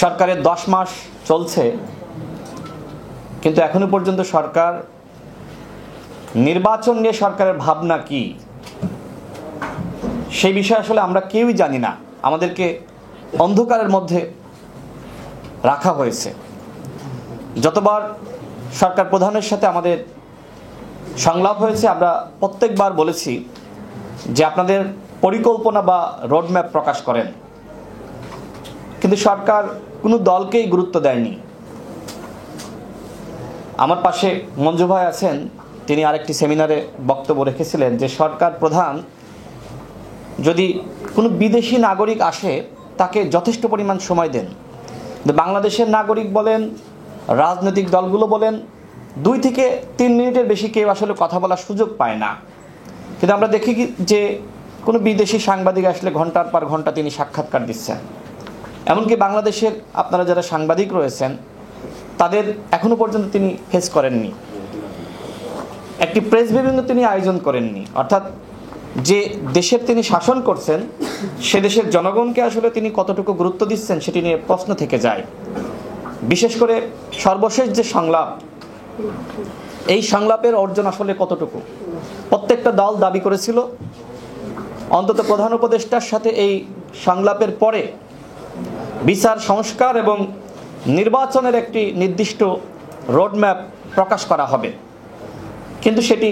সরকারের 10 মাস চলছে, কিন্তু এখনো পর্যন্ত সরকার নির্বাচন নিয়ে সরকারের ভাবনা কি সেই বিষয়ে আসলে আমরা কেউই জানি না। আমাদেরকে অন্ধকারের মধ্যে রাখা হয়েছে। যতবার সরকার প্রধানের সাথে আমাদের সংলাপ হয়েছে, আমরা প্রত্যেকবার বলেছি যে আপনাদের পরিকল্পনা বা রোডম্যাপ প্রকাশ করেন, কিন্তু সরকার কোনো দলকেই গুরুত্ব দেয়নি। আমার পাশে মঞ্জু ভাই আছেন, তিনি আরেকটি সেমিনারে বক্তব্য রেখেছিলেন যে সরকার প্রধান যদি কোনো বিদেশি নাগরিক আসে তাকে যথেষ্ট পরিমাণ সময় দেন। বাংলাদেশের নাগরিক বলেন, রাজনৈতিক দলগুলো বলেন, 2 থেকে 3 মিনিটের বেশি কেউ আসলে কথা বলার সুযোগ পায় না। কিন্তু আমরা দেখি যে কোনো বিদেশি সাংবাদিক আসলে ঘন্টার পর ঘন্টা তিনি সাক্ষাৎকার দিচ্ছেন। এমনকি বাংলাদেশের আপনারা যারা সাংবাদিক রয়েছেন তাদের এখনো পর্যন্ত তিনি ফেস করেননি, একটি প্রেস ব্রিফিং তিনি আয়োজন করেননি। অর্থাৎ যে দেশের তিনি শাসন করছেন সে দেশের জনগণকে আসলে তিনি কতটুকু গুরুত্ব দিচ্ছেন সেটি নিয়ে প্রশ্ন থেকে যায়। বিশেষ করে সর্বশেষ যে সংলাপ, এই সংলাপের অর্জন আসলে কতটুকু? প্রত্যেকটা দল দাবি করেছিল অন্তত প্রধান উপদেষ্টার সাথে এই সংলাপের পরে বিচার সংস্কার এবং নির্বাচনের একটি নির্দিষ্ট রোডম্যাপ প্রকাশ করা হবে, কিন্তু সেটি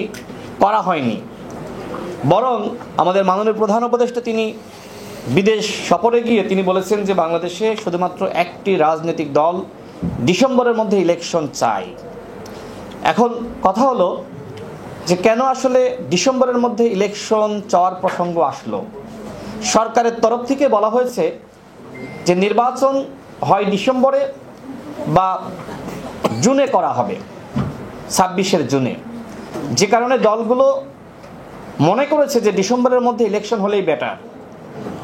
করা হয়নি। বরং আমাদের মাননীয় প্রধান উপদেষ্টা তিনি বিদেশ সফরে গিয়ে তিনি বলেছেন যে বাংলাদেশে শুধুমাত্র একটি রাজনৈতিক দল ডিসেম্বরের মধ্যে ইলেকশন চায়। এখন কথা হলো যে কেন আসলে ডিসেম্বরের মধ্যে ইলেকশন চাওয়ার প্রসঙ্গ আসলো? সরকারের তরফ থেকে বলা হয়েছে যে নির্বাচন হয় ডিসেম্বরে বা জুনে করা হবে, 26 জুনে। যে কারণে দলগুলো মনে করেছে যে ডিসেম্বরের মধ্যে ইলেকশন হলেই বেটার।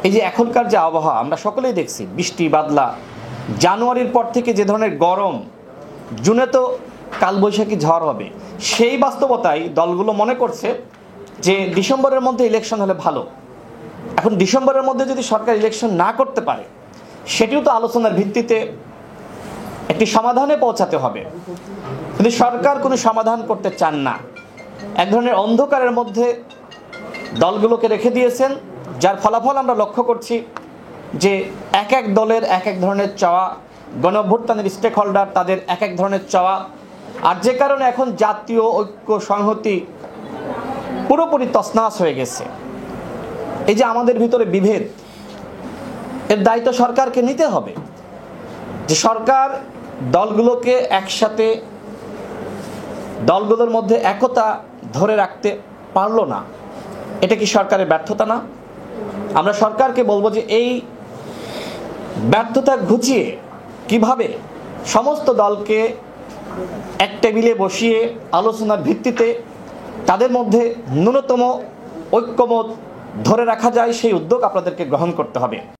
এই যে এখনকার যে আবহাওয়া আমরা সকলেই দেখছি, বৃষ্টি বাদলা, জানুয়ারির পর থেকে যে ধরনের গরম, জুনে তো কালবৈশাখী ঝড় হবে, সেই বাস্তবতায় দলগুলো মনে করছে যে ডিসেম্বরের মধ্যে ইলেকশন হলে ভালো। এখন ডিসেম্বরের মধ্যে যদি সরকার ইলেকশন না করতে পারে সেটিও তো আলোচনার ভিত্তিতে একটি সমাধানে পৌঁছাতে হবে, কিন্তু সরকার কোনো সমাধান করতে চান না। এক ধরনের অন্ধকারের মধ্যে দলগুলোকে রেখে দিয়েছেন, যার ফলাফল আমরা লক্ষ্য করছি যে এক এক দলের এক এক ধরনের চাওয়া, গণঅভ্যুত্থানের স্টেক হোল্ডার তাদের এক এক ধরনের চাওয়া, আর যে কারণে এখন জাতীয় ঐক্য সংহতি পুরোপুরি তছনছ হয়ে গেছে। এই যে আমাদের ভিতরে বিভেদ, এর দায়িত্ব সরকারকে নিতে হবে। যে সরকার দলগুলোকে একসাথে, দলগুলোর মধ্যে একতা ধরে রাখতে পারলো না, এটা কি সরকারের ব্যর্থতা না? আমরা সরকারকে বলবো যে এই ব্যর্থতা ঘুচিয়ে কিভাবে সমস্ত দলকে এক টেবিলে বসিয়ে আলোচনার ভিত্তিতে তাদের মধ্যে ন্যূনতম ঐক্যমত ধরে রাখা যায়, সেই উদ্যোগ আপনাদেরকে গ্রহণ করতে হবে।